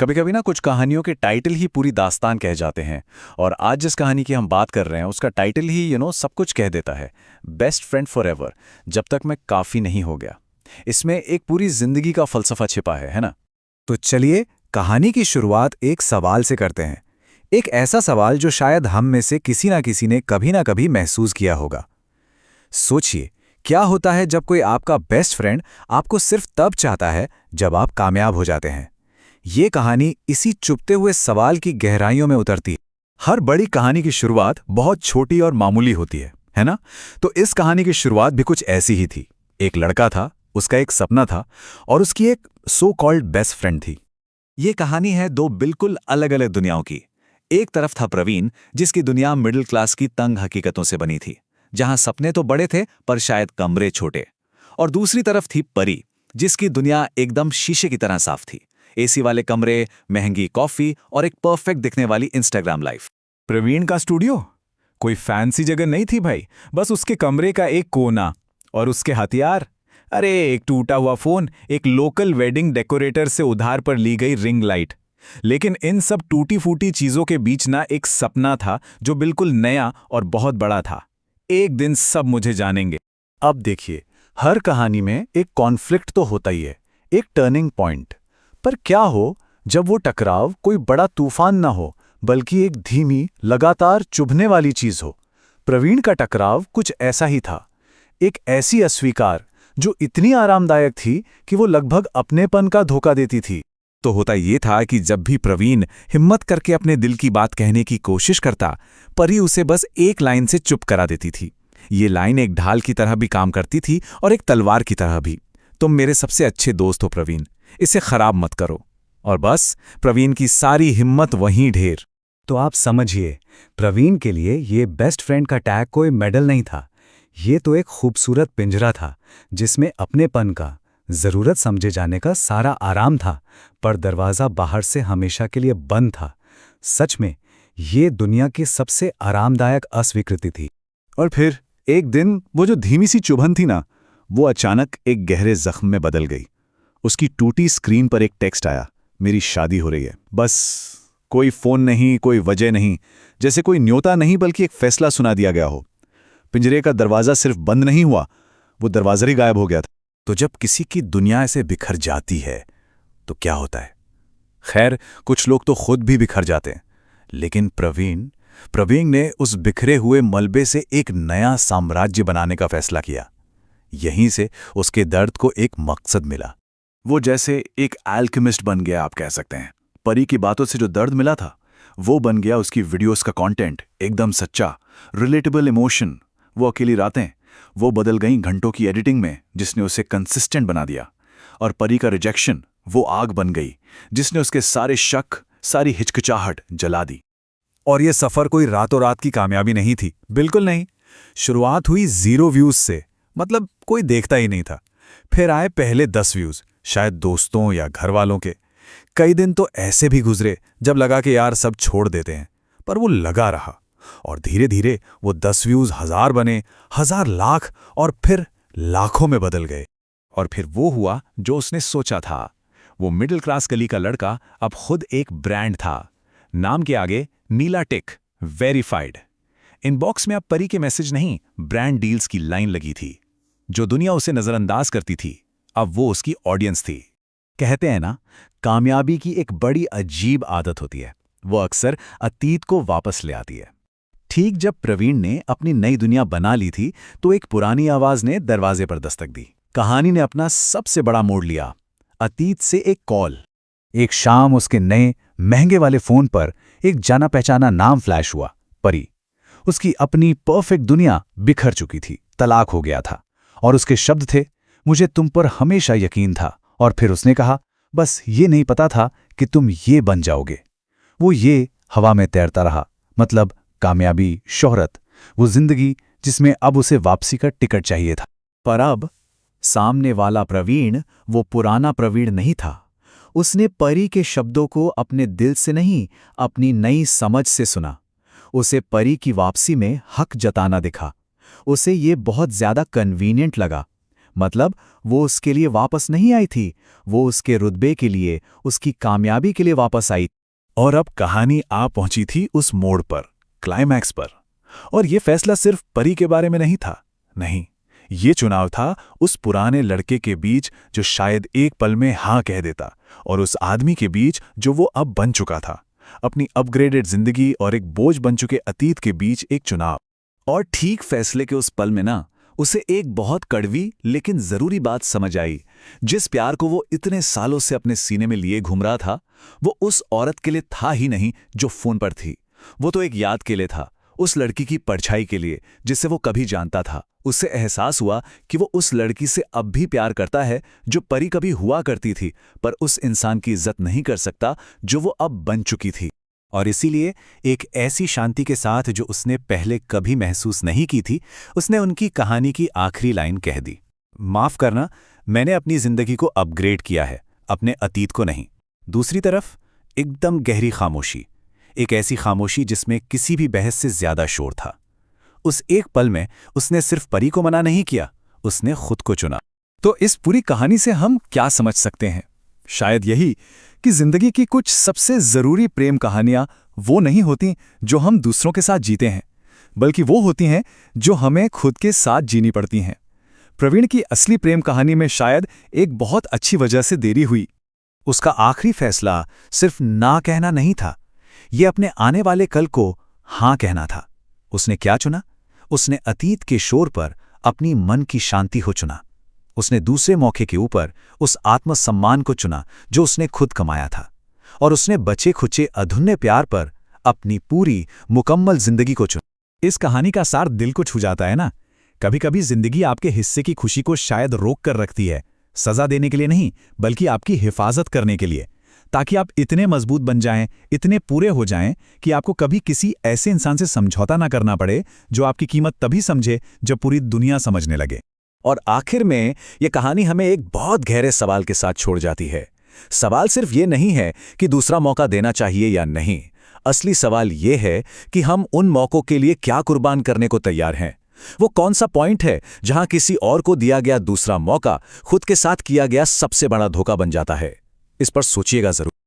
कभी कभी ना कुछ कहानियों के टाइटल ही पूरी दास्तान कह जाते हैं। और आज जिस कहानी की हम बात कर रहे हैं उसका टाइटल ही सब कुछ कह देता है। बेस्ट फ्रेंड फॉर एवर, जब तक मैं काफ़ी नहीं हो गया। इसमें एक पूरी जिंदगी का फलसफा छिपा है ना। तो चलिए कहानी की शुरुआत एक सवाल से करते हैं। एक ऐसा सवाल जो शायद हम में से किसी ना कभी महसूस किया होगा। सोचिए, क्या होता है जब कोई आपका बेस्ट फ्रेंड आपको सिर्फ तब चाहता है जब आप कामयाब हो जाते हैं। ये कहानी इसी चुपते हुए सवाल की गहराइयों में उतरती है। हर बड़ी कहानी की शुरुआत बहुत छोटी और मामूली होती है ना। तो इस कहानी की शुरुआत भी कुछ ऐसी ही थी। एक लड़का था, उसका एक सपना था और उसकी एक सो कॉल्ड बेस्ट फ्रेंड थी। ये कहानी है दो बिल्कुल अलग अलग दुनियाओं की। एक तरफ था प्रवीण, जिसकी दुनिया मिडिल क्लास की तंग हकीकतों से बनी थी, जहां सपने तो बड़े थे पर शायद कमरे छोटे। और दूसरी तरफ थी परी, जिसकी दुनिया एकदम शीशे की तरह साफ थी। एसी वाले कमरे, महंगी कॉफी और एक परफेक्ट दिखने वाली इंस्टाग्राम लाइफ। प्रवीण का स्टूडियो कोई फैंसी जगह नहीं थी भाई, बस उसके कमरे का एक कोना। और उसके हथियार, अरे एक टूटा हुआ फोन, एक लोकल वेडिंग डेकोरेटर से उधार पर ली गई रिंग लाइट। लेकिन इन सब टूटी फूटी चीजों के बीच ना एक सपना था जो बिल्कुल नया और बहुत बड़ा था। एक दिन सब मुझे जानेंगे। अब देखिए, हर कहानी में एक कॉन्फ्लिक्ट तो होता ही है, एक टर्निंग पॉइंट। पर क्या हो जब वो टकराव कोई बड़ा तूफान ना हो, बल्कि एक धीमी, लगातार चुभने वाली चीज हो। प्रवीण का टकराव कुछ ऐसा ही था। एक ऐसी अस्वीकार जो इतनी आरामदायक थी कि वो लगभग अपनेपन का धोखा देती थी। तो होता ये था कि जब भी प्रवीण हिम्मत करके अपने दिल की बात कहने की कोशिश करता, परी उसे बस एक लाइन से चुप करा देती थी। ये लाइन एक ढाल की तरह भी काम करती थी और एक तलवार की तरह भी। तुम मेरे सबसे अच्छे दोस्त हो प्रवीण, इसे खराब मत करो। और बस प्रवीण की सारी हिम्मत वहीं ढेर। तो आप समझिए, प्रवीण के लिए ये बेस्ट फ्रेंड का टैग कोई मेडल नहीं था। ये तो एक खूबसूरत पिंजरा था जिसमें अपनेपन का, जरूरत समझे जाने का सारा आराम था, पर दरवाजा बाहर से हमेशा के लिए बंद था। सच में ये दुनिया की सबसे आरामदायक अस्वीकृति थी। और फिर एक दिन वो जो धीमी सी चुभन थी ना, वो अचानक एक गहरे जख्म में बदल गई। उसकी टूटी स्क्रीन पर एक टेक्स्ट आया, मेरी शादी हो रही है। बस कोई फोन नहीं, कोई वजह नहीं, जैसे कोई न्योता नहीं बल्कि एक फैसला सुना दिया गया हो। पिंजरे का दरवाजा सिर्फ बंद नहीं हुआ, वो दरवाजा ही गायब हो गया था। तो जब किसी की दुनिया ऐसे बिखर जाती है तो क्या होता है? खैर, कुछ लोग तो खुद भी बिखर जाते हैं, लेकिन प्रवीण ने उस बिखरे हुए मलबे से एक नया साम्राज्य बनाने का फैसला किया। यहीं से उसके दर्द को एक मकसद मिला। वो जैसे एक एल्केमिस्ट बन गया, आप कह सकते हैं। परी की बातों से जो दर्द मिला था, वो बन गया उसकी वीडियोस का कंटेंट, एकदम सच्चा, रिलेटेबल इमोशन। वो अकेली रातें, वो बदल गईं घंटों की एडिटिंग में, जिसने उसे कंसिस्टेंट बना दिया। और परी का रिजेक्शन, वो आग बन गई जिसने उसके सारे शक, सारी हिचकिचाहट जला दी। और ये सफर कोई रातों रात की कामयाबी नहीं थी, बिल्कुल नहीं। शुरुआत हुई 0 व्यूज से, मतलब कोई देखता ही नहीं था। फिर आए पहले 10 व्यूज, शायद दोस्तों या घर वालों के। कई दिन तो ऐसे भी गुजरे जब लगा कि यार सब छोड़ देते हैं, पर वो लगा रहा। और धीरे धीरे वो 10 व्यूज 1000 बने, 1000 लाख, और फिर लाखों में बदल गए। और फिर वो हुआ जो उसने सोचा था। वो मिडिल क्लास गली का लड़का अब खुद एक ब्रांड था। नाम के आगे नीला टिक, वेरीफाइड। इनबॉक्स में अब परी के मैसेज नहीं, ब्रांड डील्स की लाइन लगी थी। जो दुनिया उसे नजरअंदाज करती थी, अब वो उसकी ऑडियंस थी। कहते हैं ना, कामयाबी की एक बड़ी अजीब आदत होती है, वो अक्सर अतीत को वापस ले आती है। ठीक जब प्रवीण ने अपनी नई दुनिया बना ली थी, तो एक पुरानी आवाज ने दरवाजे पर दस्तक दी। कहानी ने अपना सबसे बड़ा मोड़ लिया। अतीत से एक कॉल। एक शाम उसके नए महंगे वाले फोन पर एक जाना पहचाना नाम फ्लैश हुआ, परी। उसकी अपनी परफेक्ट दुनिया बिखर चुकी थी, तलाक हो गया था। और उसके शब्द थे, मुझे तुम पर हमेशा यकीन था। और फिर उसने कहा, बस ये नहीं पता था कि तुम ये बन जाओगे। वो ये हवा में तैरता रहा, मतलब कामयाबी, शोहरत, वो जिंदगी जिसमें अब उसे वापसी का टिकट चाहिए था। पर अब सामने वाला प्रवीण वो पुराना प्रवीण नहीं था। उसने परी के शब्दों को अपने दिल से नहीं, अपनी नई समझ से सुना। उसे परी की वापसी में हक जताना दिखा। उसे ये बहुत ज्यादा कन्वीनियंट लगा। मतलब वो उसके लिए वापस नहीं आई थी, वो उसके रुतबे के लिए, उसकी कामयाबी के लिए वापस आई। और अब कहानी आ पहुंची थी उस मोड़ पर, क्लाइमैक्स पर। और ये फैसला सिर्फ परी के बारे में नहीं था। नहीं, ये चुनाव था उस पुराने लड़के के बीच जो शायद एक पल में हाँ कह देता, और उस आदमी के बीच जो वो अब बन चुका था। अपनी अपग्रेडेड जिंदगी और एक बोझ बन चुके अतीत के बीच एक चुनाव। और ठीक फैसले के उस पल में ना, उसे एक बहुत कड़वी लेकिन जरूरी बात समझ आई। जिस प्यार को वो इतने सालों से अपने सीने में लिए घूम रहा था, वो उस औरत के लिए था ही नहीं जो फोन पर थी। वो तो एक याद के लिए था, उस लड़की की परछाई के लिए जिसे वो कभी जानता था। उससे एहसास हुआ कि वो उस लड़की से अब भी प्यार करता है जो परी कभी हुआ करती थी, पर उस इंसान की इज्जत नहीं कर सकता जो वो अब बन चुकी थी। और इसीलिए एक ऐसी शांति के साथ जो उसने पहले कभी महसूस नहीं की थी, उसने उनकी कहानी की आखिरी लाइन कह दी, माफ करना, मैंने अपनी जिंदगी को अपग्रेड किया है, अपने अतीत को नहीं। दूसरी तरफ एकदम गहरी खामोशी, एक ऐसी खामोशी जिसमें किसी भी बहस से ज्यादा शोर था। उस एक पल में उसने सिर्फ परी को मना नहीं किया, उसने खुद को चुना। तो इस पूरी कहानी से हम क्या समझ सकते हैं? शायद यही कि जिंदगी की कुछ सबसे जरूरी प्रेम कहानियां वो नहीं होती जो हम दूसरों के साथ जीते हैं, बल्कि वो होती हैं जो हमें खुद के साथ जीनी पड़ती हैं। प्रवीण की असली प्रेम कहानी में शायद एक बहुत अच्छी वजह से देरी हुई। उसका आखिरी फैसला सिर्फ ना कहना नहीं था, ये अपने आने वाले कल को हाँ कहना था। उसने क्या चुना? उसने अतीत के शोर पर अपनी मन की शांति को चुना। उसने दूसरे मौके के ऊपर उस आत्मसम्मान को चुना जो उसने खुद कमाया था। और उसने बचे खुचे अधूरे प्यार पर अपनी पूरी मुकम्मल जिंदगी को चुना। इस कहानी का सार दिल को छू जाता है ना। कभी कभी जिंदगी आपके हिस्से की खुशी को शायद रोक कर रखती है, सजा देने के लिए नहीं, बल्कि आपकी हिफाजत करने के लिए, ताकि आप इतने मजबूत बन जाएं, इतने पूरे हो जाएं कि आपको कभी किसी ऐसे इंसान से समझौता ना करना पड़े जो आपकी कीमत तभी समझे जब पूरी दुनिया समझने लगे। और आखिर में यह कहानी हमें एक बहुत गहरे सवाल के साथ छोड़ जाती है। सवाल सिर्फ ये नहीं है कि दूसरा मौका देना चाहिए या नहीं। असली सवाल ये है कि हम उन मौकों के लिए क्या कुर्बान करने को तैयार हैं। वो कौन सा पॉइंट है जहां किसी और को दिया गया दूसरा मौका खुद के साथ किया गया सबसे बड़ा धोखा बन जाता है? इस पर सोचिएगा जरूर।